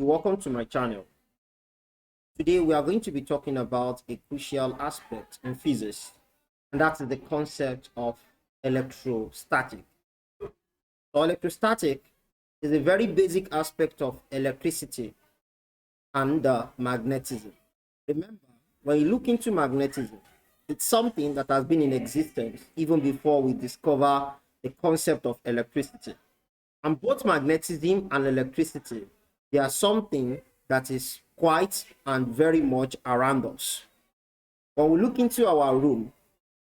welcome to my channel. Today we are going to be talking about a crucial aspect in physics, and that is the concept of electrostatic. So electrostatic is a very basic aspect of electricity and magnetism. Remember, when you look into magnetism, it's something that has been in existence even before we discover the concept of electricity. And both magnetism and electricity, they are something that is quite and very much around us. When we look into our room,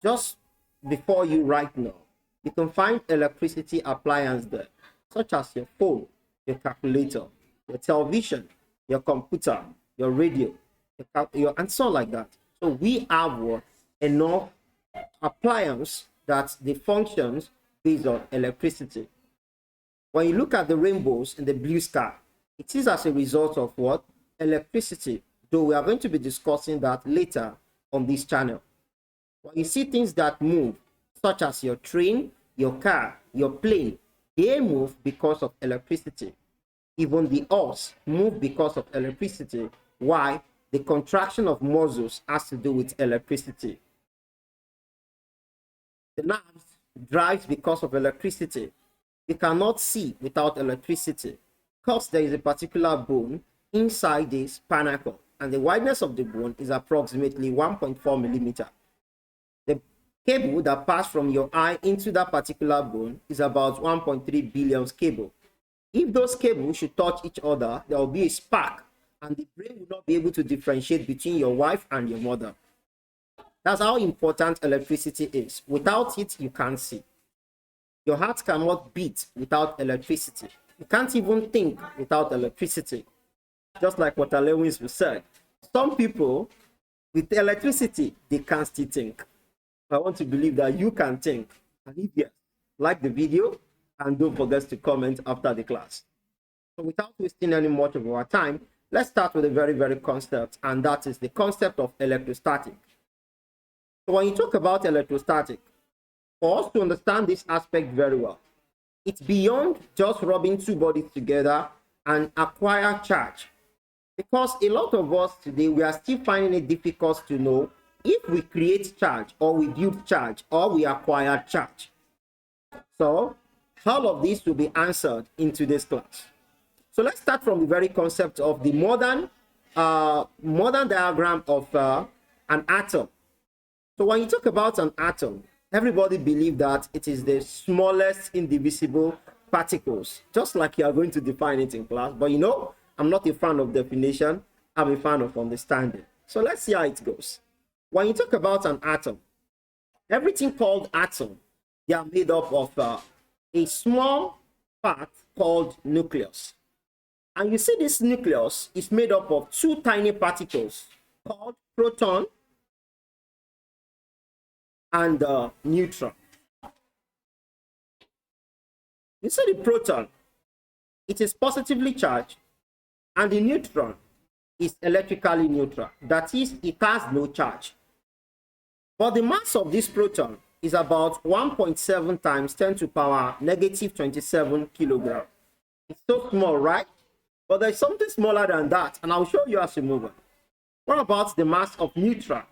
just before you right now, you can find electricity appliances there, such as your phone, your calculator, your television, your computer, your radio, and so on like that. So we have enough appliance that the functions based on electricity. When you look at the rainbows in the blue sky, it is as a result of what? Electricity. Though we are going to be discussing that later on this channel. When you see things that move, such as your train, your car, your plane, they move because of electricity. Even the earth move because of electricity. Why? The contraction of muscles has to do with electricity. The nerves drives because of electricity. You cannot see without electricity, because there is a particular bone inside the spinal cord, and the wideness of the bone is approximately 1.4 millimeter. The cable that passes from your eye into that particular bone is about 1.3 billion cable. If those cables should touch each other, there will be a spark, and the brain will not be able to differentiate between your wife and your mother. That's how important electricity is. Without it, you can't see. Your heart cannot beat without electricity. You can't even think without electricity. Just like what Lewis said, some people with electricity, they can't still think. I want to believe that you can think. And if yes, like the video and don't forget to comment after the class. So without wasting any much of our time, let's start with a very concept, and that is the concept of electrostatic. So when you talk about electrostatic, for us to understand this aspect very well, it's beyond just rubbing two bodies together and acquire charge. Because a lot of us today, we are still finding it difficult to know if we create charge or we build charge or we acquire charge. So all of this will be answered in today's class. So let's start from the very concept of the modern diagram of an atom. So when you talk about an atom, everybody believes that it is the smallest indivisible particles, just like you are going to define it in class. But you know, I'm not a fan of definition, I'm a fan of understanding. So let's see how it goes. When you talk about an atom, everything called atom, they are made up of a small part called nucleus. And you see this nucleus is made up of two tiny particles called proton and neutron. You see the proton, it is positively charged, and the neutron is electrically neutral. That is, it has no charge. But the mass of this proton is about 1.7 times 10 to the power negative 27 kilogram. It's so small, right? But there's something smaller than that, and I'll show you as we move on. What about the mass of neutron?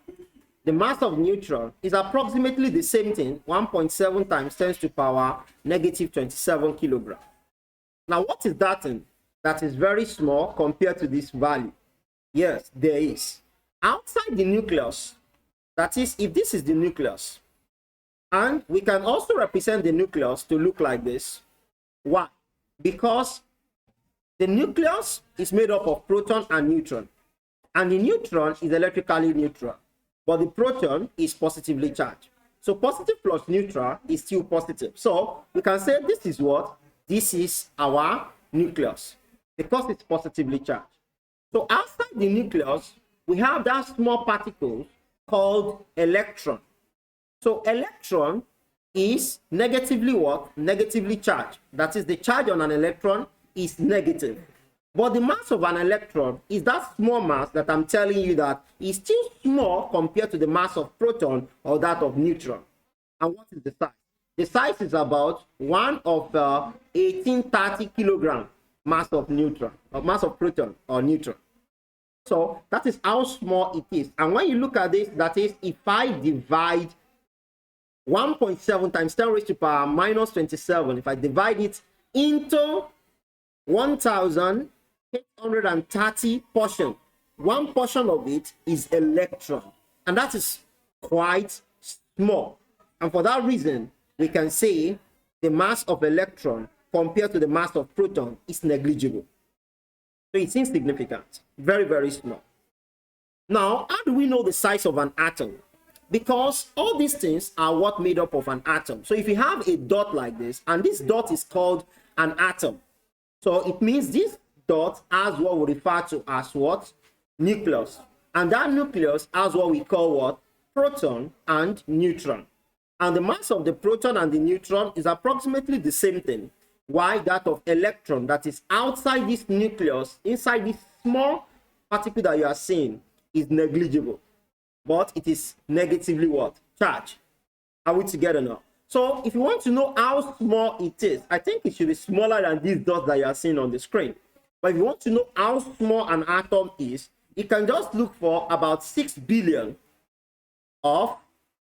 The mass of neutron is approximately the same thing, 1.7 times 10 to the power negative 27 kilogram. Now, what is that thing that is very small compared to this value? Yes, there is. Outside the nucleus, that is, if this is the nucleus, and we can also represent the nucleus to look like this. Why? Because the nucleus is made up of proton and neutron, and the neutron is electrically neutral, but the proton is positively charged. So positive plus neutral is still positive. So we can say this is what? This is our nucleus, because it's positively charged. So outside the nucleus, we have that small particle called electron. So electron is negatively what? Negatively charged. That is, the charge on an electron is negative. But the mass of an electron is that small mass that I'm telling you that is still small compared to the mass of proton or that of neutron. And what is the size? The size is about 1 of 1830 kilogram. mass of neutron, or mass of proton or neutron. So that is how small it is. And when you look at this, that is, if I divide 1.7 times 10 raised to power minus 27, if I divide it into 1,830 portion, one portion of it is electron, and that is quite small. And for that reason, we can say the mass of electron compared to the mass of proton is negligible. So it's insignificant, very, very small. Now, how do we know the size of an atom? Because all these things are what made up of an atom. So if you have a dot like this, and this dot is called an atom, so it means this dot has what we refer to as what? Nucleus. And that nucleus has what we call what? Proton and neutron. And the mass of the proton and the neutron is approximately the same thing. Why that of electron that is outside this nucleus, inside this small particle that you are seeing, is negligible. But it is negatively what? Charged. Are we together now? So if you want to know how small it is, I think it should be smaller than these dots that you are seeing on the screen. But if you want to know how small an atom is, you can just look for about 6 billion of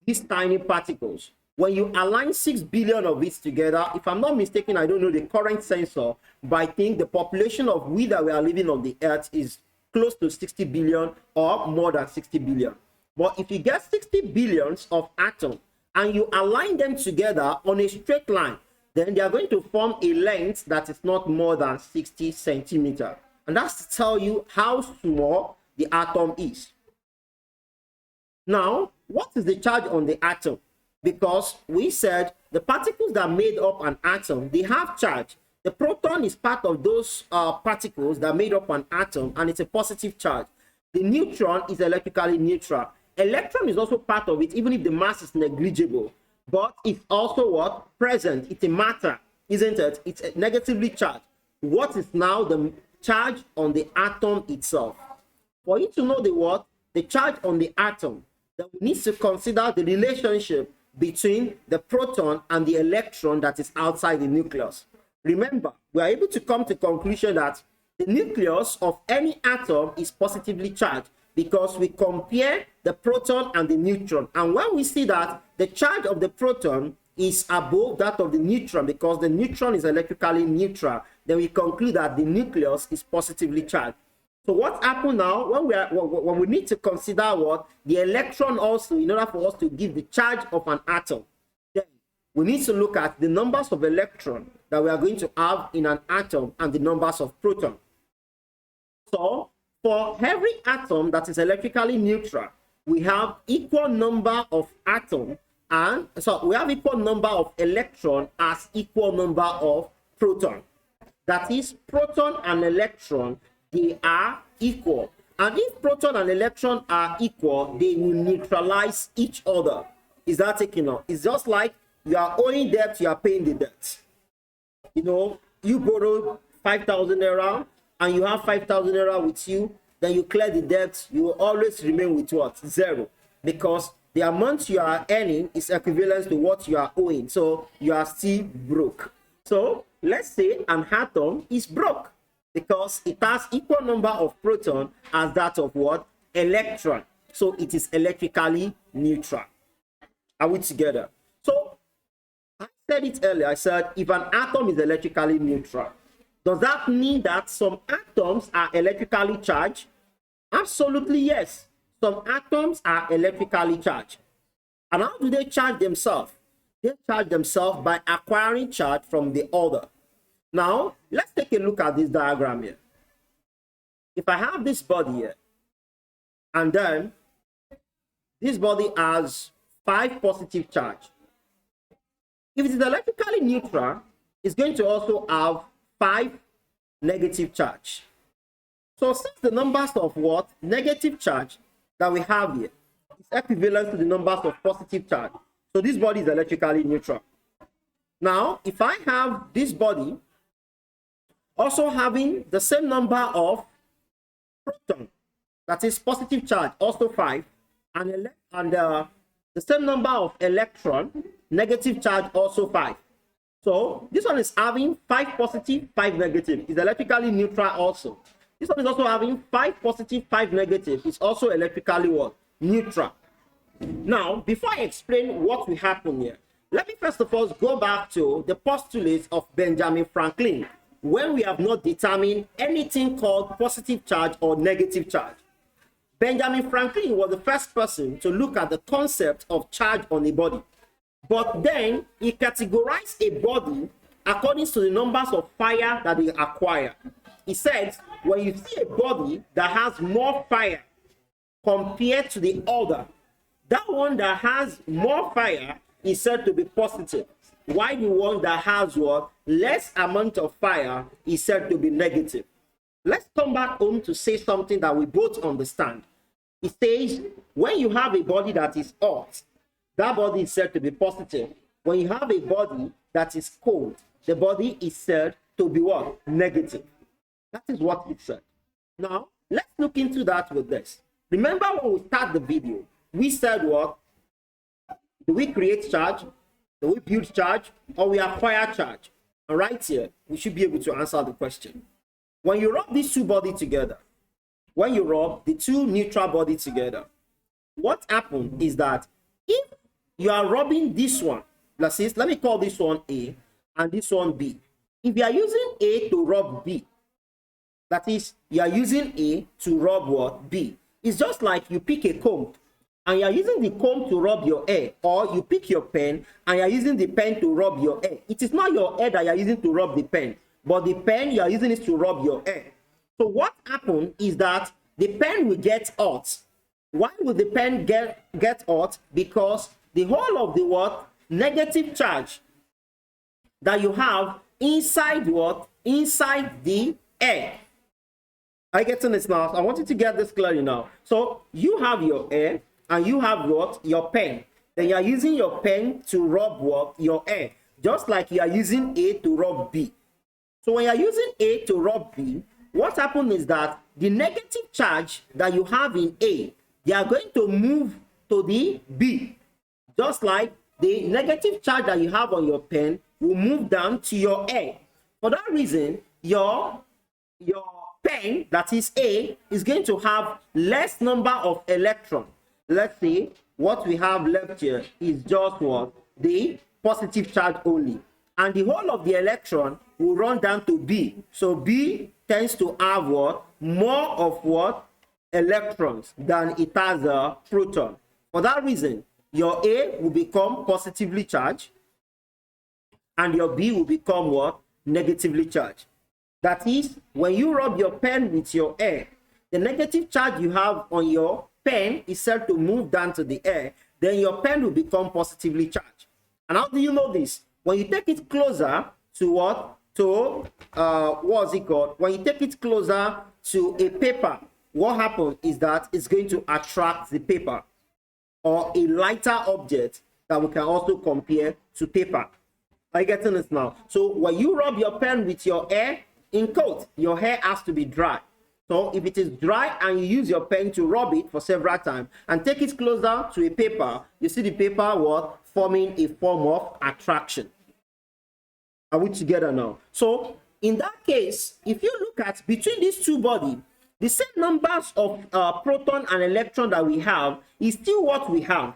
these tiny particles. When you align 6 billion of it together, if I'm not mistaken, I don't know the current sensor, but I think the population of we that we are living on the earth is close to 60 billion or more than 60 billion. But if you get 60 billions of atoms and you align them together on a straight line, then they are going to form a length that is not more than 60 centimeters. And that's to tell you how small the atom is. Now, what is the charge on the atom? Because we said the particles that made up an atom, they have charge. The proton is part of those particles that made up an atom, and it's a positive charge. The neutron is electrically neutral. Electron is also part of it, even if the mass is negligible. But it's also what? Present. It's a matter, isn't it? It's negatively charged. What is now the charge on the atom itself? For you to know the what? The charge on the atom, then we need to consider the relationship between the proton and the electron that is outside the nucleus. Remember, we are able to come to the conclusion that the nucleus of any atom is positively charged because we compare the proton and the neutron. And when we see that the charge of the proton is above that of the neutron because the neutron is electrically neutral, then we conclude that the nucleus is positively charged. So what happened now when we need to consider what? The electron also, in order for us to give the charge of an atom, then we need to look at the numbers of electrons that we are going to have in an atom and the numbers of protons. So for every atom that is electrically neutral, we have equal number of atoms, and so we have equal number of electrons as equal number of protons. That is, proton and electron, they are equal. And if proton and electron are equal, they will neutralize each other. Is that taken out? It's just like you are owing debt, you are paying the debt. You know, you borrowed 5,000 naira and you have 5,000 naira with you, then you clear the debt, you will always remain with what? Zero. Because the amount you are earning is equivalent to what you are owing. So you are still broke. So let's say an atom is broke, because it has equal number of proton as that of what? Electron. So it is electrically neutral. Are we together? So I said it earlier. I said if an atom is electrically neutral, does that mean that some atoms are electrically charged? Absolutely yes. Some atoms are electrically charged. And how do they charge themselves? They charge themselves by acquiring charge from the other. Now, let's take a look at this diagram here. If I have this body here, and then this body has 5 positive charge. If it is electrically neutral, it's going to also have 5 negative charge. So since the numbers of what? Negative charge that we have here is equivalent to the numbers of positive charge. So this body is electrically neutral. Now, if I have this body also having the same number of proton, that is positive charge, also 5, and the same number of electron, negative charge, also 5. So this one is having 5 positive, 5 negative. It's electrically neutral also. This one is also having 5 positive, 5 negative. It's also electrically what? Neutral. Now, before I explain what will happen here, let me first of all go back to the postulates of Benjamin Franklin, when we have not determined anything called positive charge or negative charge. Benjamin Franklin was the first person to look at the concept of charge on a body. But then he categorized a body according to the numbers of fire that they acquire. He said, when you see a body that has more fire compared to the other, that one that has more fire is said to be positive, while the one that has what? Less amount of fire is said to be negative. Let's come back home to say something that we both understand. It says, when you have a body that is hot, that body is said to be positive. When you have a body that is cold, the body is said to be what? Negative. That is what it said. Now, let's look into that with this. Remember when we start the video, we said what? Do we create charge? Do we build charge? Or we acquire charge? And right here, we should be able to answer the question. When you rub these two bodies together, when you rub the two neutral bodies together, what happens is that if you are rubbing this one, let me call this one A and this one B. If you are using A to rub B, that is, you are using A to rub what? B. It's just like you pick a comb and you are using the comb to rub your hair, or you pick your pen and you are using the pen to rub your hair. It is not your hair that you are using to rub the pen, but the pen you are using it to rub your hair. So what happens is that the pen will get hot. Why will the pen get hot? Because the whole of the what? Negative charge that you have inside what? Inside the air. I get to this now. I want you to get this clearly now. So you have your air and you have what? Your pen. Then you are using your pen to rub what? Your air. Just like you are using A to rub B. So when you are using A to rub B, what happens is that the negative charge that you have in A, they are going to move to the B. Just like the negative charge that you have on your pen will move down to your air. For that reason, your pen, that is A, is going to have less number of electrons. Let's say what we have left here is just what? The positive charge only. And the whole of the electron will run down to B. So B tends to have what? More of what? Electrons than it has a proton. For that reason, your A will become positively charged and your B will become what? Negatively charged. That is, when you rub your pen with your air, the negative charge you have on your pen is said to move down to the air, then your pen will become positively charged. And how do you know this? When you take it closer to what? To, what's it called? When you take it closer to a paper, what happens is that it's going to attract the paper, or a lighter object that we can also compare to paper. Are you getting this now? So when you rub your pen with your hair, in quote, your hair has to be dry. So if it is dry and you use your pen to rub it for several times and take it closer to a paper, you see the paper what? Forming a form of attraction. Are we together now? So in that case, if you look at between these two bodies, the same numbers of proton and electron that we have is still what we have.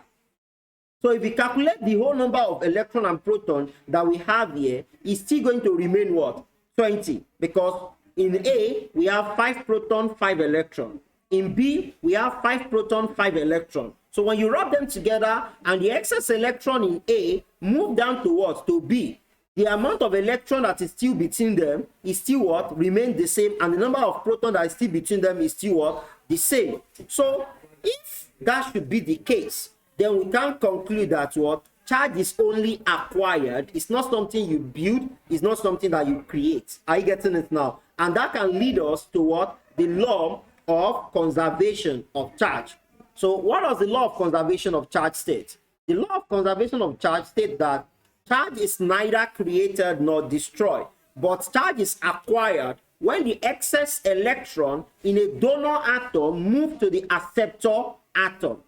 So if we calculate the whole number of electron and proton that we have here, it's still going to remain what? 20. Because in A, we have 5 proton, 5 electron. In B, we have 5 proton, 5 electron. So when you rub them together and the excess electron in A move down to what? To B. The amount of electron that is still between them is still what? Remain the same, and the number of proton that is still between them is still what? The same. So if that should be the case, then we can conclude that what? Charge is only acquired. It's not something you build. It's not something that you create. Are you getting it now? And that can lead us to what? The law of conservation of charge. So what does the law of conservation of charge state? The law of conservation of charge states that charge is neither created nor destroyed, but charge is acquired when the excess electron in a donor atom moves to the acceptor atom.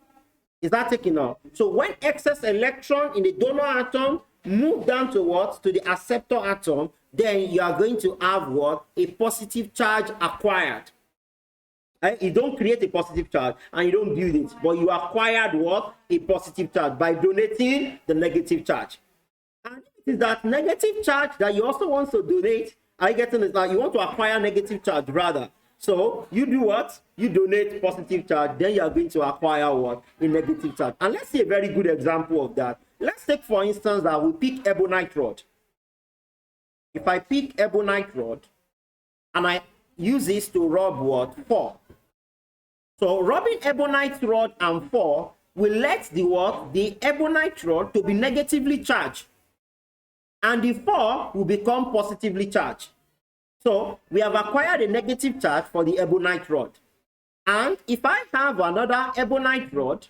Is that taken out? So when excess electron in the donor atom move down to what? To the acceptor atom, then you are going to have what? A positive charge acquired. You don't create a positive charge and you don't build it, but you acquired what? A positive charge by donating the negative charge. And it is that negative charge that you also want to donate. Are you getting it? That you want to acquire negative charge rather. So you do what? You donate positive charge, then you are going to acquire what? A negative charge. And let's see a very good example of that. Let's take, for instance, that we pick ebonite rod. If I pick ebonite rod and I use this to rub what? 4. So rubbing ebonite rod and 4 will let the what? The ebonite rod to be negatively charged, and the 4 will become positively charged. So we have acquired a negative charge for the ebonite rod. And if I have another ebonite rod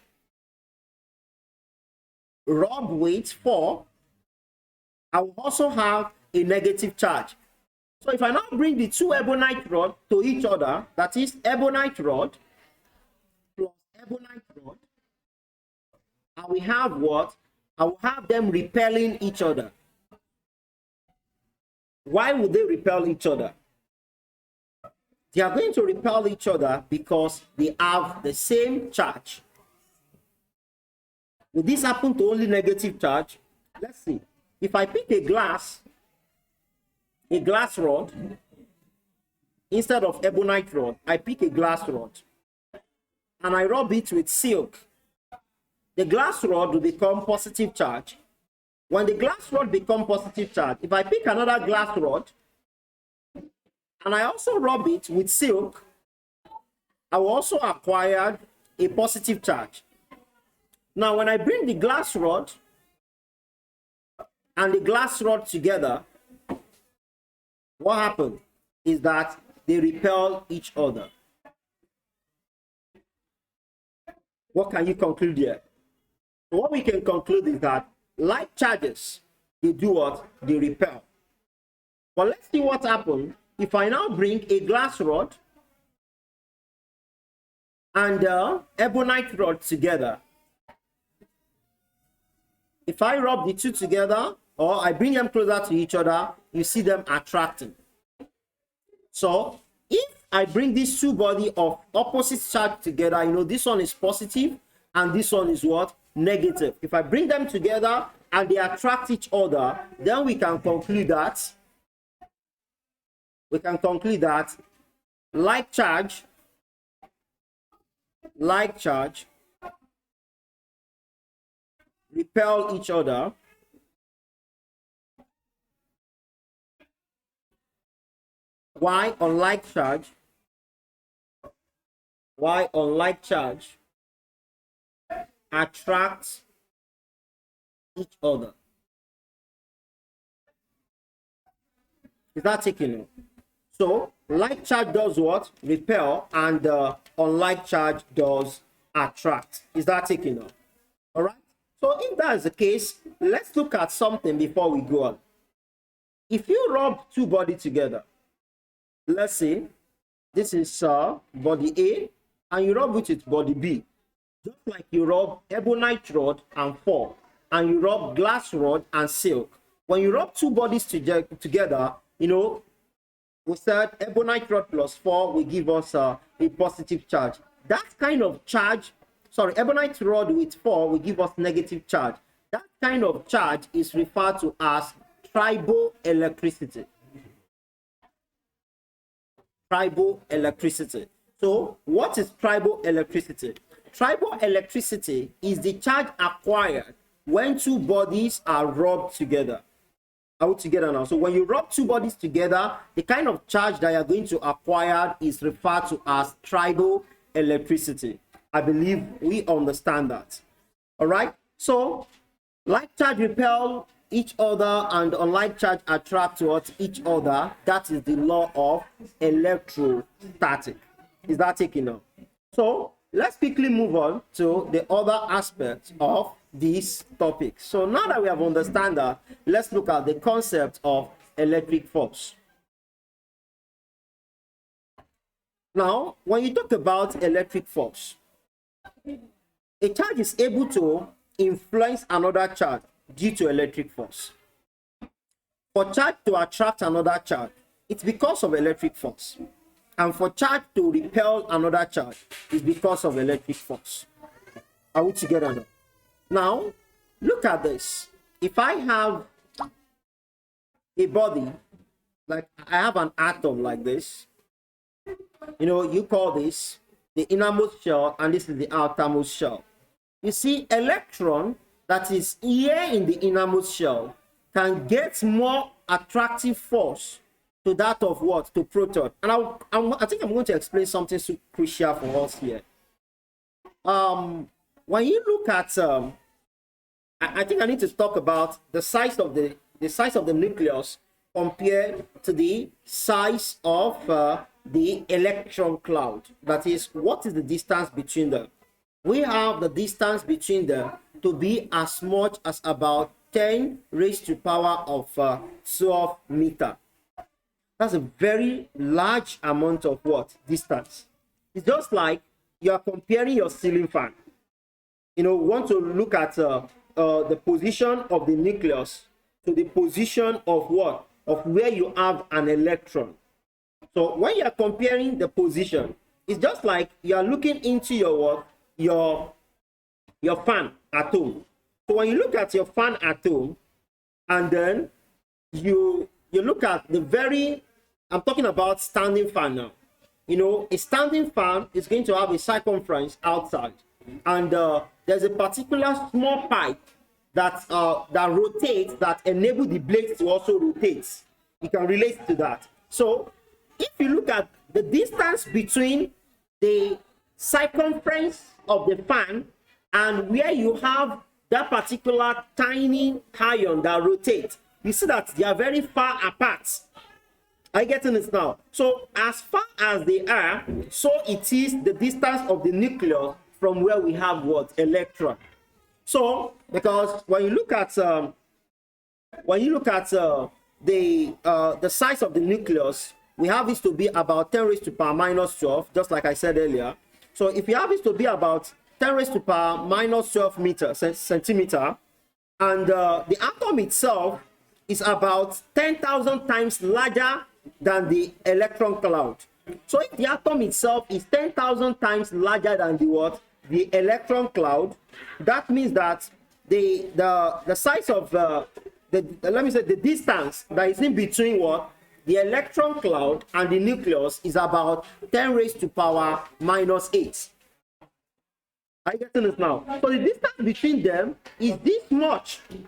rubbed with 4, I will also have a negative charge. So if I now bring the two ebonite rods to each other, that is ebonite rod plus ebonite rod, and we have what? I will have them repelling each other. Why would they repel each other? They are going to repel each other because they have the same charge. Will this happen to only negative charge? Let's see. If I pick a glass rod, instead of ebonite rod, I pick a glass rod and I rub it with silk. The glass rod will become positive charge. When the glass rod becomes positive charge, if I pick another glass rod and I also rub it with silk, I will also acquire a positive charge. Now, when I bring the glass rod and the glass rod together, what happens is that they repel each other. What can you conclude here? What we can conclude is that like charges, they do what? They repel. But let's see what happens if I now bring a glass rod and ebonite rod together. If I rub the two together, or I bring them closer to each other, you see them attracting. So if I bring these two bodies of opposite charge together, you know, this one is positive and this one is what? Negative. If I bring them together and they attract each other, then we can conclude that like charge repel each other, while unlike charge attracts each other. Is that taken note? So like charge does what? Repel, and unlike charge does attract. Is that taken note? All right. So if that is the case, let's look at something before we go on. If you rub two bodies together, let's say this is body A and you rub it with body B, just like you rub ebonite rod and 4, and you rub glass rod and silk. When you rub two bodies together, you know, we said ebonite rod plus 4 will give us a positive charge. That kind of charge, ebonite rod with 4 will give us negative charge. That kind of charge is referred to as triboelectricity. Triboelectricity. So what is triboelectricity? Triboelectricity is the charge acquired when two bodies are rubbed together. Now. So when you rub two bodies together, the kind of charge that you are going to acquire is referred to as triboelectricity. I believe we understand that. All right. So like charge repel each other and unlike charge attract towards each other. That is the law of electrostatic. Is that taken up? So let's quickly move on to the other aspects of this topic. So now that we have understand that, let's look at the concept of electric force. Now, when you talk about electric force, a charge is able to influence another charge due to electric force. For charge to attract another charge, it's because of electric force. And for charge to repel another charge, it's because of electric force. Are we together now? Now, look at this. If I have a body, like I have an atom like this, you know, you call this the innermost shell, and this is the outermost shell. You see, electron that is here in the innermost shell can get more attractive force to that of what? To proton. And I think I'm going to explain something so crucial for us here. When you look at, I think I need to talk about the size of the nucleus compared to the size of the electron cloud. That is, what is the distance between them? We have the distance between them to be as much as about 10 raised to power of 12 meter. That's a very large amount of what? Distance. It's just like you are comparing your ceiling fan. You know, want to look at the position of the nucleus to the position of what? Of where you have an electron. So when you are comparing the position, it's just like you are looking into your what? Your fan at home. So when you look at your fan at home, and then you look at the very, I'm talking about standing fan now. You know, a standing fan is going to have a circumference outside, and there's a particular small pipe that rotates, that enable the blades to also rotate. You can relate to that. So if you look at the distance between the circumference of the fan and where you have that particular tiny ion that rotates, you see that they are very far apart. Are you getting this now? So as far as they are, so it is the distance of the nucleus from where we have what? Electron. So because when you look at the size of the nucleus, we have this to be about 10 raised to power minus 12, just like I said earlier. So if you have this to be about 10 raised to power minus 12 centimeter, and the atom itself is about 10,000 times larger than the electron cloud. So if the atom itself is 10,000 times larger than the what? The electron cloud, that means that the size of let me say the distance that is in between what? The electron cloud and the nucleus is about 10 raised to power minus 8. Are you getting it now? So the distance between them is this much. Do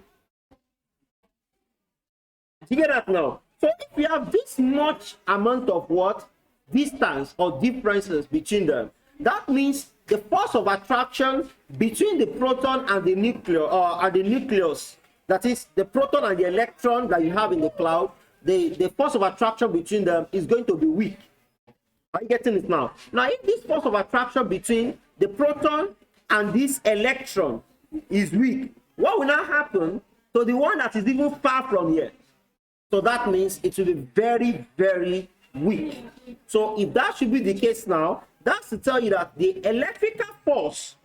you get that now? So if we have this much amount of what? Distance or differences between them, that means the force of attraction between the proton and the nucleus, that is the proton and the electron that you have in the cloud, the force of attraction between them is going to be weak. Are you getting it now? Now, if this force of attraction between the proton and this electron is weak, what will now happen to the one that is even far from here? So that means it will be very, very weak. So if that should be the case now, that's to tell you that the electrical force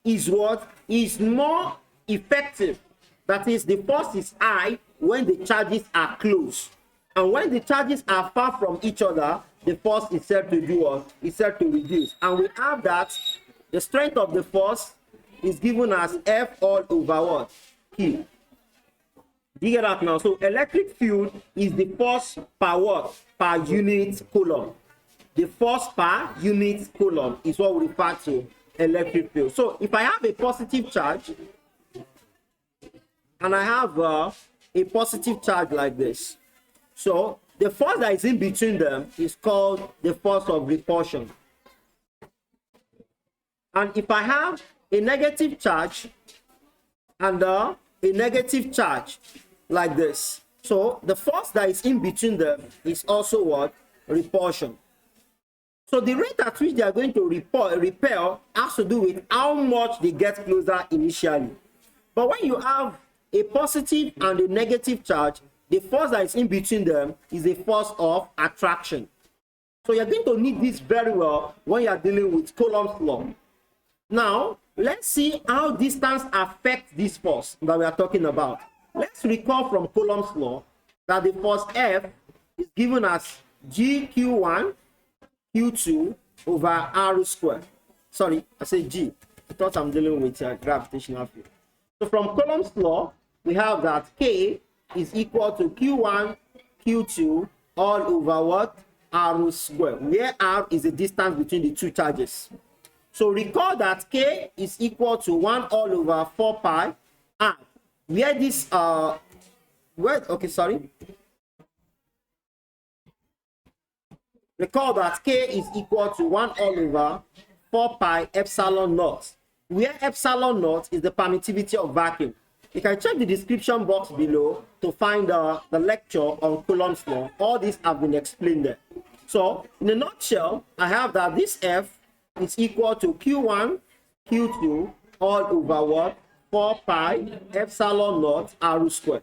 is what is more effective. That is, the force is high when the charges are close. And when the charges are far from each other, the force is said to do what? Is said to reduce. And we have that the strength of the force is given as F all over what? Q. Do you get that now? So electric field is the force per what? Per unit coulomb. The force per unit coulomb is what we refer to electric field. So if I have a positive charge and I have a positive charge like this, so the force that is in between them is called the force of repulsion. And if I have a negative charge and a negative charge like this, so the force that is in between them is also what? Repulsion. So the rate at which they are going to repel has to do with how much they get closer initially. But when you have a positive and a negative charge, the force that is in between them is a force of attraction. So you're going to need this very well when you are dealing with Coulomb's law. Now, let's see how distance affects this force that we are talking about. Let's recall from Coulomb's law that the force F is given as GQ1 Q2 over R squared. Sorry, I said G. I thought I'm dealing with gravitational field. So from Coulomb's law, we have that K is equal to Q1 Q2 all over what? R squared, where R is the distance between the two charges. So recall that K is equal to 1 all over 4 pi R, where this recall that K is equal to 1 all over 4 pi epsilon naught, where epsilon naught is the permittivity of vacuum. You can check the description box below to find the lecture on Coulomb's law. All these have been explained there. So in a nutshell, I have that this F is equal to Q1 Q2 all over what? 4 pi epsilon naught R squared.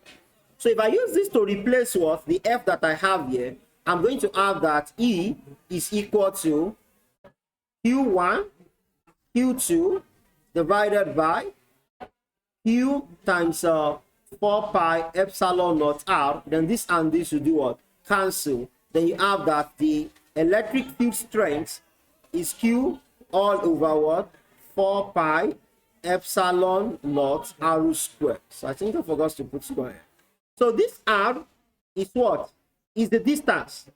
So if I use this to replace what? The F that I have here, I'm going to have that E is equal to Q1 Q2 divided by Q times 4 pi epsilon naught R. Then this and this will do what? Cancel. Then you have that the electric field strength is Q all over what? 4 pi epsilon naught R squared. So I think I forgot to put square. So this R is what? Is the distance.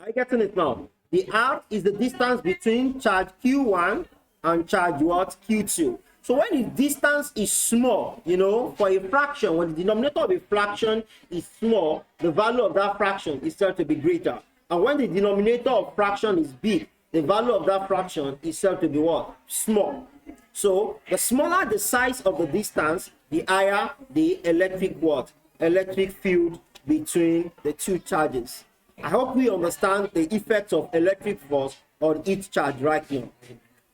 Are you getting it now? The R is the distance between charge Q1 and charge what? Q2. So when the distance is small, you know, for a fraction, when the denominator of a fraction is small, the value of that fraction is said to be greater. And when the denominator of fraction is big, the value of that fraction is said to be what? Small. So the smaller the size of the distance, the higher the electric what? Electric field between the two charges. I hope we understand the effect of electric force on each charge right now.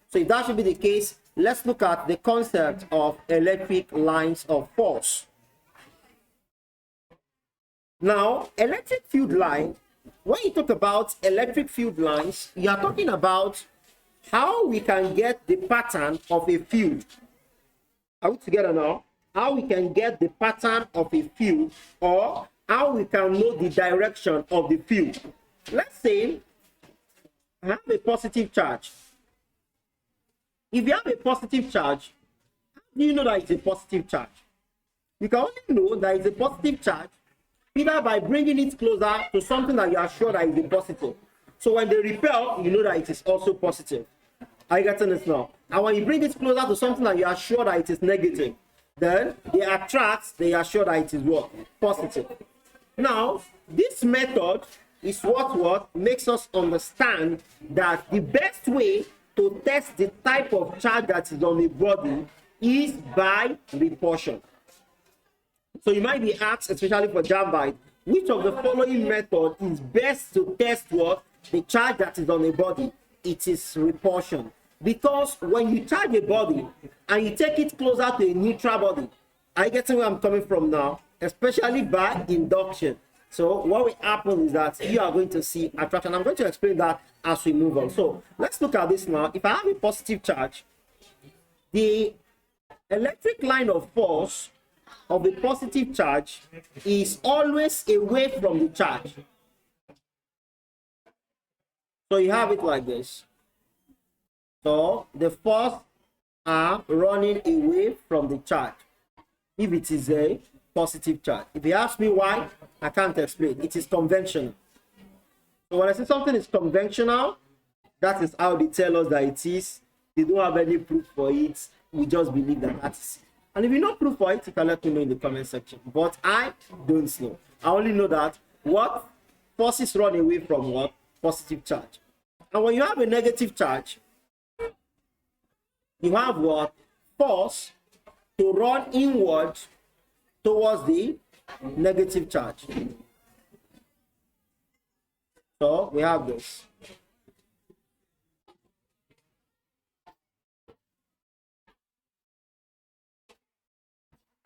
So if that should be the case, let's look at the concept of electric lines of force. Now, electric field line, when you talk about electric field lines, you are talking about how we can get the pattern of a field. Are we together now? How we can get the pattern of a field, or how we can know the direction of the field. Let's say I have a positive charge. If you have a positive charge, how do you know that it's a positive charge? You can only know that it's a positive charge either by bringing it closer to something that you are sure that is a positive. So when they repel, you know that it is also positive. Are you getting this now? And when you bring it closer to something that you are sure that it is negative, then they attract, they are sure that it is what? Positive. Now, this method is what makes us understand that the best way to test the type of charge that is on a body is by repulsion. So you might be asked, especially for JAMB, which of the following method is best to test what? The charge that is on a body? It is repulsion. Because when you charge a body and you take it closer to a neutral body, are you getting where I'm coming from now? Especially by induction. So what will happen is that you are going to see attraction. I'm going to explain that as we move on. So let's look at this now. If I have a positive charge, the electric line of force of a positive charge is always away from the charge. So you have it like this. So the force are running away from the charge if it is a positive charge. If you ask me why, I can't explain. It is conventional. So when I say something is conventional, that is how they tell us that it is. They don't have any proof for it. We just believe that that is it. And if you know proof for it, you can let me know in the comment section. But I don't know. I only know that what forces run away from what? Positive charge. And when you have a negative charge, you have what? Force to run inward towards the negative charge. So we have this.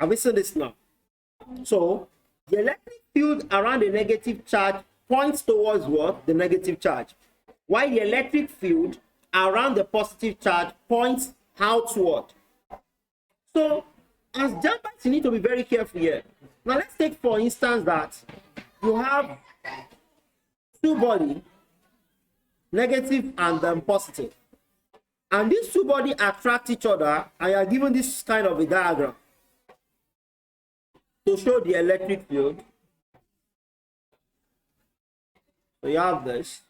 Have we seen this now? So the electric field around the negative charge points towards what? The negative charge. While the electric field around the positive charge points outward. So as jumpers, you need to be very careful here. Now let's take for instance that you have two body, negative and positive, and these two body attract each other, and you are given this kind of a diagram to show the electric field. So you have this.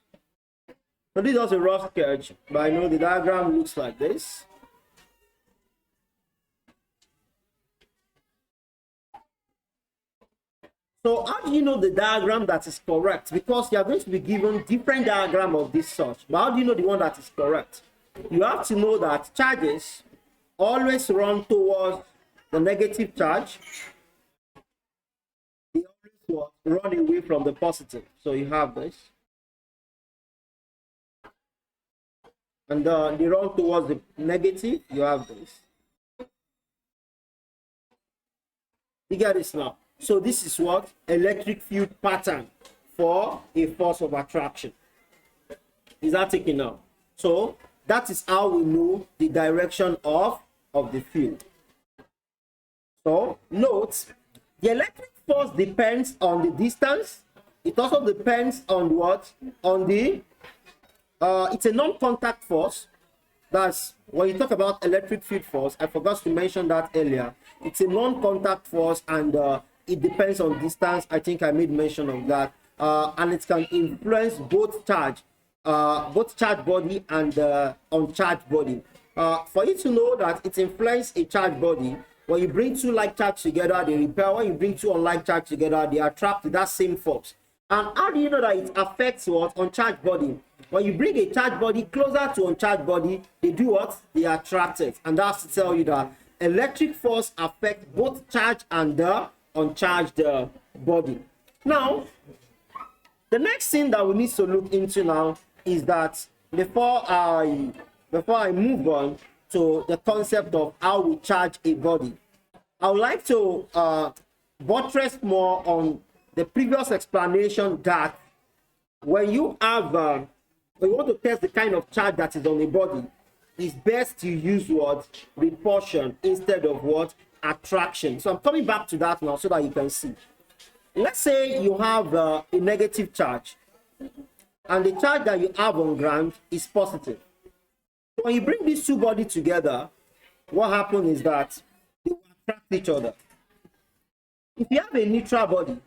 So this is also a rough sketch, but I know the diagram looks like this. So how do you know the diagram that is correct? Because you are going to be given different diagram of this sort. But how do you know the one that is correct? You have to know that charges always run towards the negative charge. They always run away from the positive. So you have this. And they run towards the negative. You have this. You get this now. So this is what electric field pattern for a force of attraction. Is that taken now? So that is how we know the direction of the field. So note, the electric force depends on the distance. It also depends on what? On the it's a non-contact force. That's when you talk about electric field force. I forgot to mention that earlier. It's a non-contact force, and it depends on distance. I think I made mention of that. And it can influence both charge body and uncharged body. For you to know that it influences a charged body, when you bring two like charge together, they repel. When you bring two unlike charge together, they attract that same force. And how do you know that it affects what? Uncharged body. When you bring a charged body closer to uncharged body, they do what? They attract it. And that's to tell you that electric force affects both charged and the uncharged body. Now, the next thing that we need to look into now is that before I move on to the concept of how we charge a body, I would like to buttress more on the previous explanation that when you have when you want to test the kind of charge that is on the body, it's best to use what? Repulsion instead of what? Attraction. So I'm coming back to that now so that you can see. Let's say you have a negative charge, and the charge that you have on ground is positive. When you bring these two bodies together, what happens is that they will attract each other. If you have a neutral body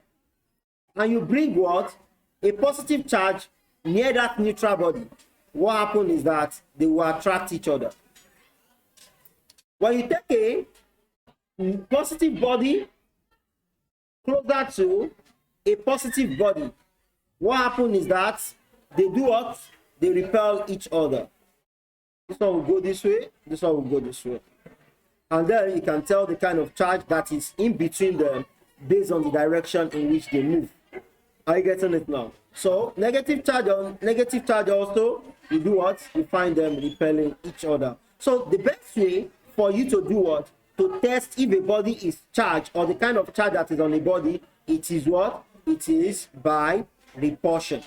and you bring what? A positive charge near that neutral body, what happens is that they will attract each other. When you take a positive body closer to a positive body, what happens is that they do what? They repel each other. This one will go this way, this one will go this way. And then you can tell the kind of charge that is in between them based on the direction in which they move. Are you getting it now? So negative charge on negative charge also, you do what? You find them repelling each other. So the best way for you to do what? To test if a body is charged or the kind of charge that is on the body, it is what? It is by repulsion.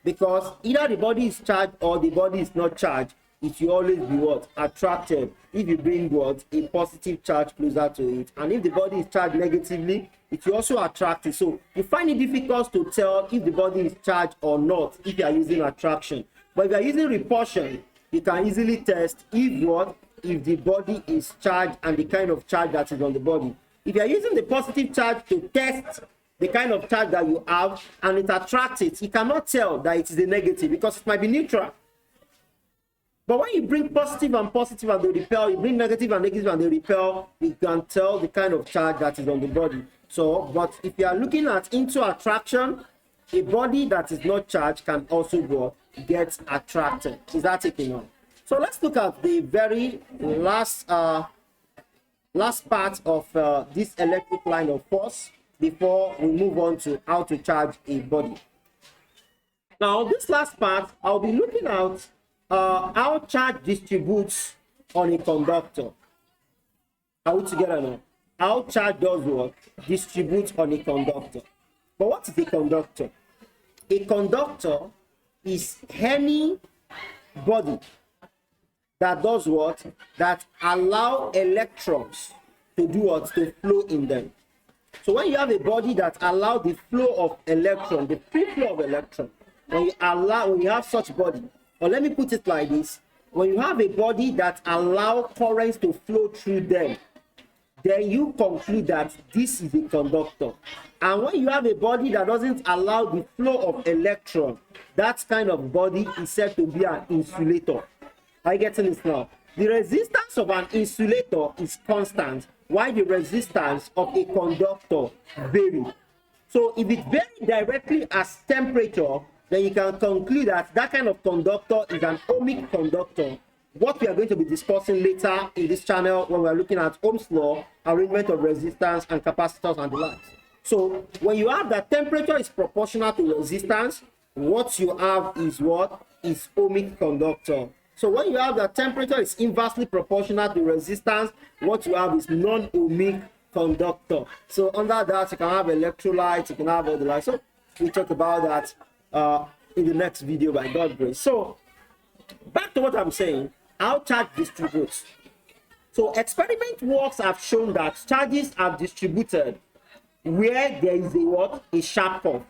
Because either the body is charged or the body is not charged, it will always be what? Attracted if you bring what? A positive charge closer to it. And if the body is charged negatively, it will also attract it. So you find it difficult to tell if the body is charged or not if you are using attraction. But if you are using repulsion, you can easily test if what? If the body is charged and the kind of charge that is on the body. If you are using the positive charge to test the kind of charge that you have and it attracts it, you cannot tell that it is a negative because it might be neutral. But when you bring positive and positive and they repel, you bring negative and negative and they repel, you can tell the kind of charge that is on the body. So, but if you are looking at into attraction, a body that is not charged can also go get attracted. Is that taking on? So let's look at the very last part of this electric line of force before we move on to how to charge a body. Now, this last part, I'll be looking at how charge distributes on a conductor. Are we together now? How charge does what? Distributes on a conductor. But what is a conductor? A conductor is any body that does what? That allow electrons to do what? To flow in them. So when you have a body that allows the flow of electron, the free flow of electron, when you have such body, or let me put it like this, when you have a body that allows currents to flow through them, then you conclude that this is a conductor. And when you have a body that doesn't allow the flow of electron, that kind of body is said to be an insulator. Are you getting this now? The resistance of an insulator is constant, while the resistance of a conductor varies. So if it varies directly as temperature, then you can conclude that that kind of conductor is an ohmic conductor. What we are going to be discussing later in this channel when we are looking at Ohm's law, arrangement of resistance and capacitors and the like. So when you have that temperature is proportional to resistance, what you have is what? Is ohmic conductor. So when you have that temperature is inversely proportional to resistance, what you have is non-ohmic conductor. So under that, you can have electrolytes, you can have all the like. So we talk about that in the next video by God's grace. So back to what I'm saying, how charge distributes. So experiment works have shown that charges are distributed where there is a what? A sharp curve.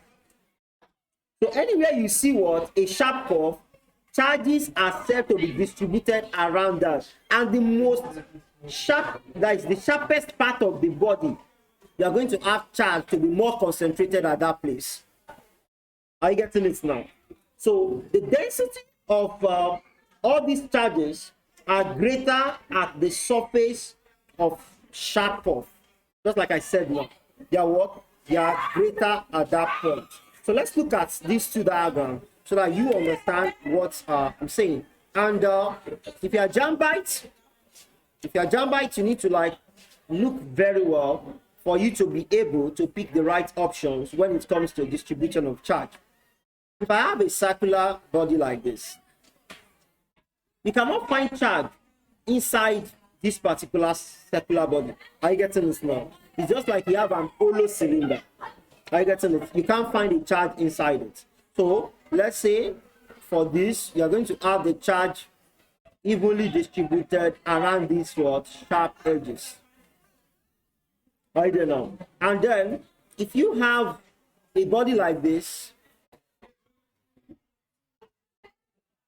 So anywhere you see what? A sharp curve, charges are said to be distributed around that. And the most sharp, that is the sharpest part of the body, you are going to have charge to be more concentrated at that place. Are you getting it now? So the density of all these charges are greater at the surface of sharp curve. Just like I said now, they are what? They are greater at that point. So let's look at these two diagrams so that you understand what I'm saying. And if you are Jambite, you need to like look very well for you to be able to pick the right options when it comes to distribution of charge. If I have a circular body like this, you cannot find charge inside this particular circular body. Are you getting this now? It's just like you have an hollow cylinder. Are you getting it? You can't find a charge inside it. So let's say for this, you are going to have the charge evenly distributed around these what? Sharp edges. Right there now. And then if you have a body like this,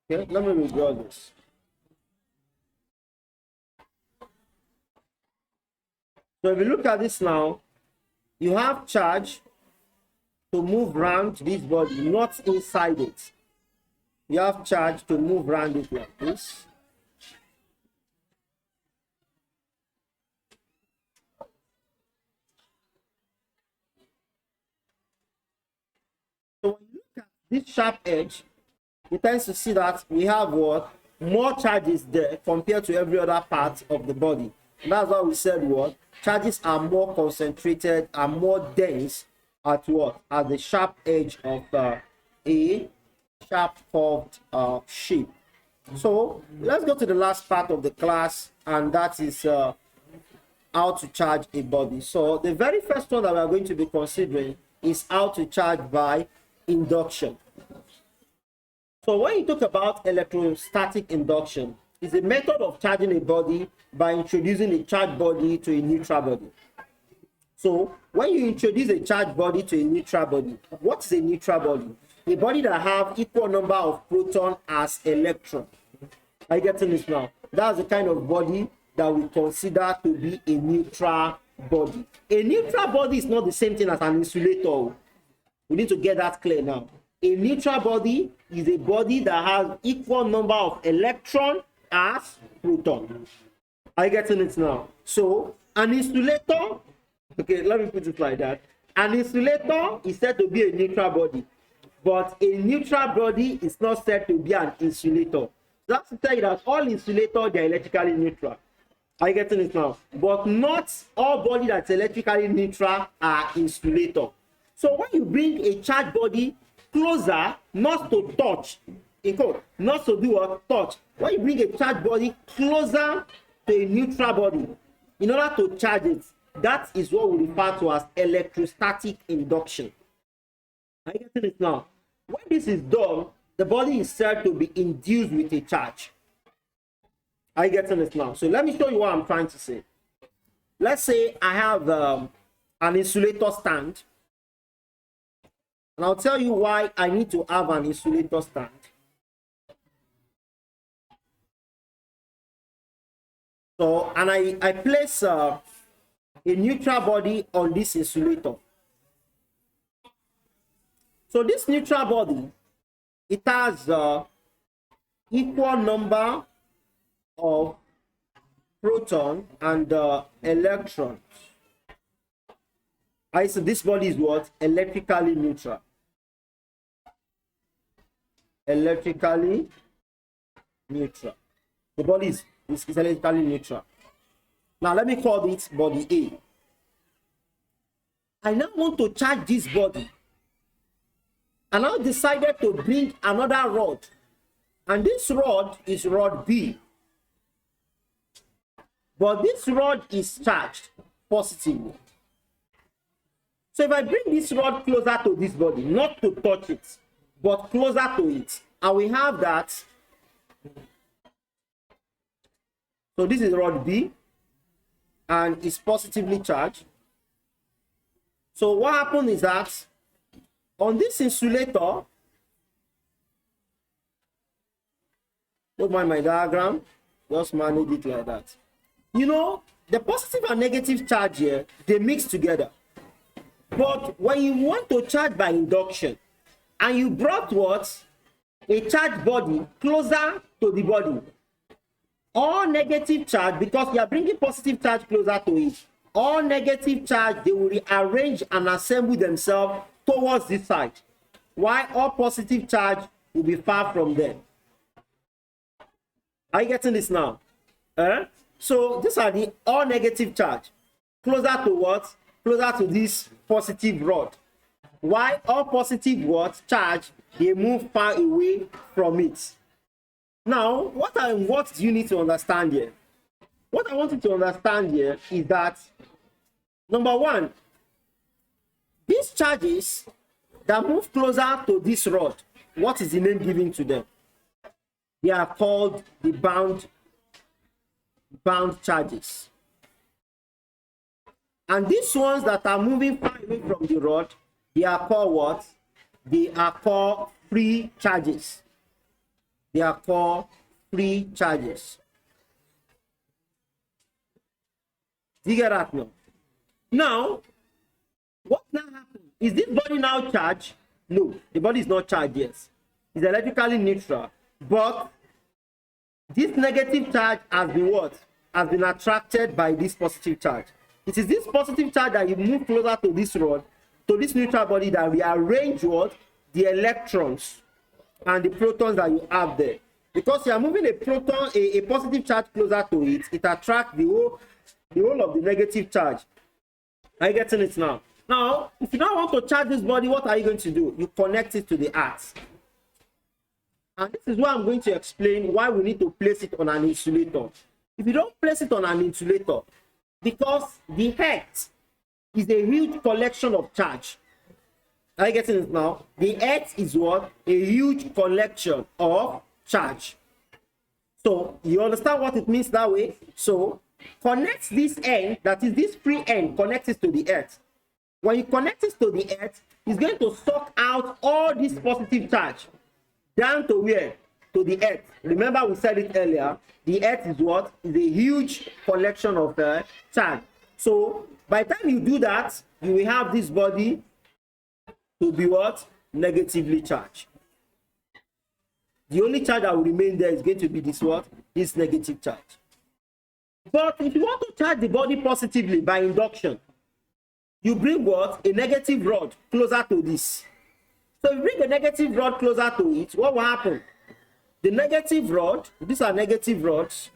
okay, let me redraw this. So if you look at this now, you have charge to move around this body, not inside it. You have charge to move around it like this. So when you look at this sharp edge, you tend to see that we have what? More charges there compared to every other part of the body. And that's why we said what? Charges are more concentrated, are more dense at what? At the sharp edge of a sharp curved shape. So let's go to the last part of the class, and that is how to charge a body. So the very first one that we are going to be considering is how to charge by induction. So when you talk about electrostatic induction, it's a method of charging a body by introducing a charged body to a neutral body. So when you introduce a charged body to a neutral body, what is a neutral body? A body that have equal number of proton as electron. Are you getting this now? That's the kind of body that we consider to be a neutral body. A neutral body is not the same thing as an insulator. We need to get that clear now. A neutral body is a body that has equal number of electron as proton. Are you getting it now? So an insulator, okay, let me put it like that. An insulator is said to be a neutral body, but a neutral body is not said to be an insulator. That's to tell you that all insulators, they are electrically neutral. Are you getting it now? But not all bodies that's electrically neutral are insulator. So when you bring a charged body closer, not to touch, in quote, not to do or touch. When you bring a charged body closer to a neutral body, in order to charge it, that is what we refer to as electrostatic induction. Are you getting it now? When this is done, the body is said to be induced with a charge. Are you getting it now? So let me show you what I'm trying to say. Let's say I have an insulator stand, and I'll tell you why I need to have an insulator stand. So, and I place a neutral body on this insulator. So this neutral body, it has equal number of proton and electrons. So this body is what? Electrically neutral. Electrically neutral. The body is electrically neutral. Now let me call it body A. I now want to charge this body. And I decided to bring another rod. And this rod is rod B. But this rod is charged positively. So if I bring this rod closer to this body, not to touch it, but closer to it, and we have that. So this is rod B, and it's positively charged. So what happened is that on this insulator, don't mind my diagram, just manage it like that. You know, the positive and negative charge here, they mix together. But when you want to charge by induction, and you brought what? A charged body closer to the body. All negative charge, because you are bringing positive charge closer to it, all negative charge, they will rearrange and assemble themselves towards this side, while all positive charge will be far from them. Are you getting this now? So these are the all negative charge, closer to what? Closer to this positive rod. While all positive what? Charge, they move far away from it. Now, what do you need to understand here? What I want you to understand here is that, number one, these charges that move closer to this rod, what is the name given to them? They are called the bound charges. And these ones that are moving far away from the rod, they are called what? They are called free charges. They are called free charges. Do you get that now? Now, what now happens? Is this body now charged? No, the body is not charged yet. It's electrically neutral. But this negative charge has been what? Has been attracted by this positive charge. It is this positive charge that you move closer to this rod, to this neutral body, that rearrange what? The electrons and the protons that you have there. Because you are moving a proton, a positive charge closer to it, it attracts the whole of the negative charge. Are you getting it now? Now, if you now want to charge this body, what are you going to do? You connect it to the earth. And this is why I'm going to explain why we need to place it on an insulator. If you don't place it on an insulator, because the earth is a huge collection of charge. Are you getting it now? The earth is what? A huge collection of charge. So, you understand what it means that way? So, connect this end, that is this free end, connect it to the earth. When you connect it to the earth, it's going to suck out all this positive charge down to where? To the earth. Remember, we said it earlier, the earth is what? Is a huge collection of charge. So, by the time you do that, you will have this body to be what? Negatively charged. The only charge that will remain there is going to be this what? This negative charge. But if you want to charge the body positively by induction, you bring what? A negative rod closer to this. So if you bring a negative rod closer to it, what will happen? The negative rod, these are negative rods,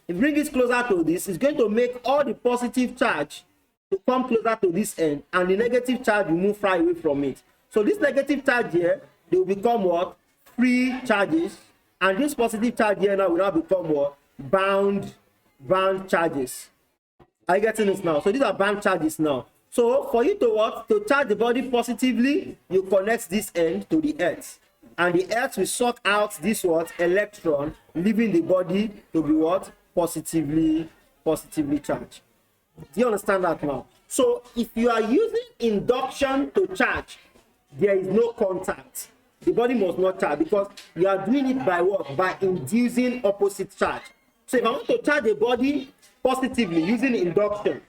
if you bring it closer to this, it's going to make all the positive charge to come closer to this end, and the negative charge will move far away from it. So this negative charge here, they will become what? Free charges, and this positive charge here now will now become what? Bound charges. Are you getting this now? So these are bound charges now. So for you to what? To charge the body positively, you connect this end to the earth, and the earth will suck out this what? Electron, leaving the body to be what? positively charged. Do you understand that now? So if you are using induction to charge, there is no contact. The body must not charge because you are doing it by what? By inducing opposite charge. So if I want to charge a body positively using induction,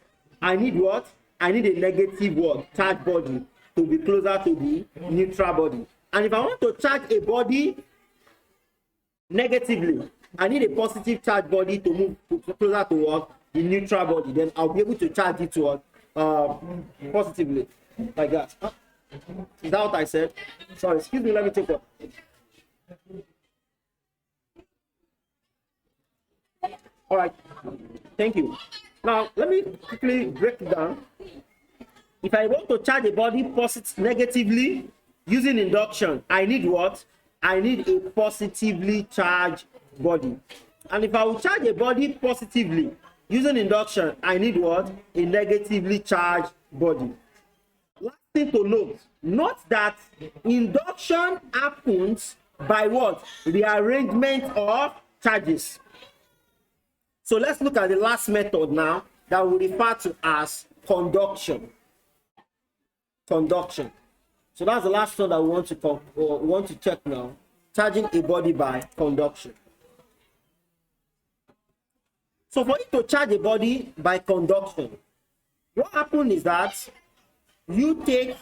I need what? I need a negative what? Charge body to be closer to the neutral body. And if I want to charge a body negatively, I need a positive charge body to move closer to what? The neutral body. Then I'll be able to charge it to what? Positively, like that. Is that what I said? Sorry, excuse me, let me take up. All right, thank you. Now, let me quickly break it down. If I want to charge a body negatively using induction, I need what? I need a positively charged body. And if I will charge a body positively using induction, I need what? A negatively charged body. Last thing to note that induction happens by what? Rearrangement of charges. So let's look at the last method now that we refer to as conduction. Conduction. So that's the last one that we want to check now. Charging a body by conduction. So for you to charge a body by conduction, what happens is that you take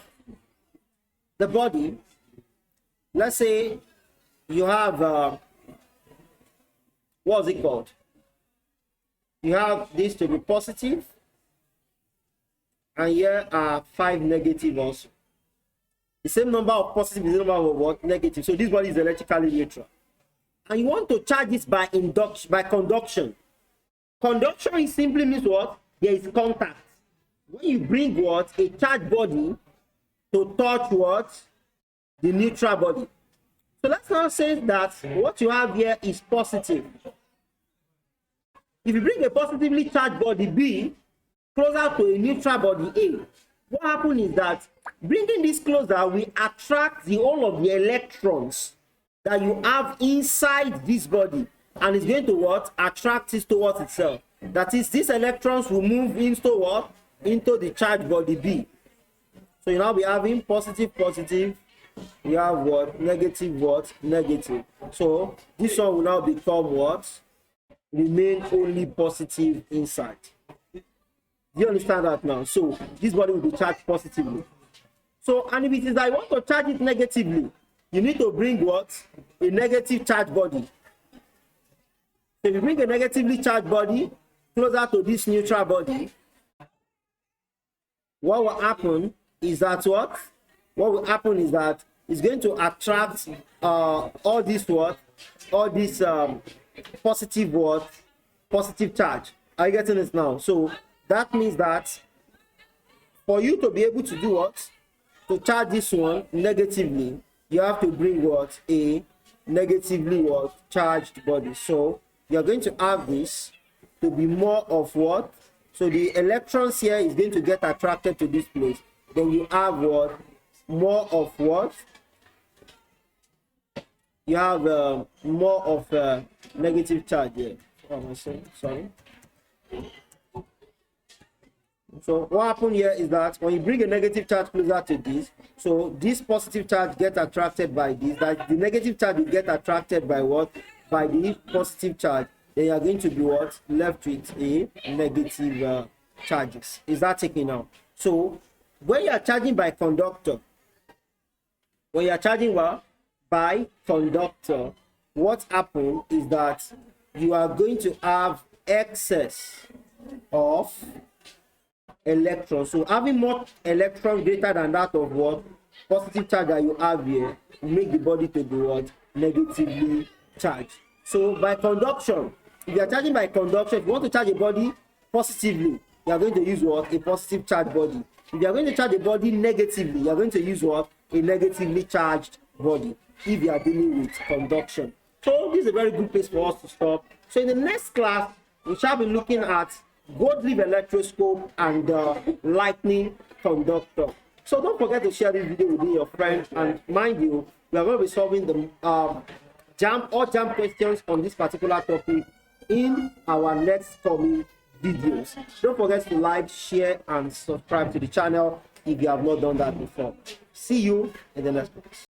the body, let's say you have, what's it called? You have this to be positive, and here are 5 negative also. The same number of positive is the number of what? Negative. So this body is electrically neutral. And you want to charge this by induction, by conduction. Conduction is simply means what? There is contact. When you bring what? A charged body to touch what? The neutral body. So let's now say that what you have here is positive. If you bring a positively charged body B closer to a neutral body A, what happens is that bringing this closer will attract the whole of the electrons that you have inside this body, and it's going to what? Attract it towards itself. That is, these electrons will move into what? Into the charged body B. So you now be having positive, you have what? Negative. So this one will now become what? Remain only positive inside. Do you understand that now? So this body will be charged positively. So, and if it is that you want to charge it negatively, you need to bring what? A negative charged body. So if you bring a negatively charged body closer to this neutral body, what will happen is that what? What will happen is that it's going to attract all this what? All this positive what? Positive charge. Are you getting this now? So that means that for you to be able to do what? To charge this one negatively, you have to bring what? A negatively what? Charged body. So you're going to have this to be more of what? So the electrons here is going to get attracted to this place. Then you have what? More of what? You have more of negative charge here. What am I saying? Sorry. So what happened here is that when you bring a negative charge closer to this, so this positive charge gets attracted by this, that the negative charge will get attracted by what? By the positive charge. Then you are going to be what? Left with a negative charges. Is that taken out? So when you are charging by conductor, when you are charging by conductor, what happens is that you are going to have excess of electrons. So having more electrons greater than that of what? Positive charge that you have here will make the body to be what? Negatively charged. So by conduction, if you are charging by conduction, if you want to charge a body positively, you are going to use what? A positive charged body. If you are going to charge a body negatively, you are going to use what? A negatively charged body, if you are dealing with conduction. So this is a very good place for us to stop. So in the next class, we shall be looking at gold leaf electroscope and lightning conductor. So don't forget to share this video with your friends, and mind you, we are going to be solving the JAMB or JAMB questions on this particular topic in our next coming videos. Don't forget to like, share, and subscribe to the channel if you have not done that before. See you in the next one.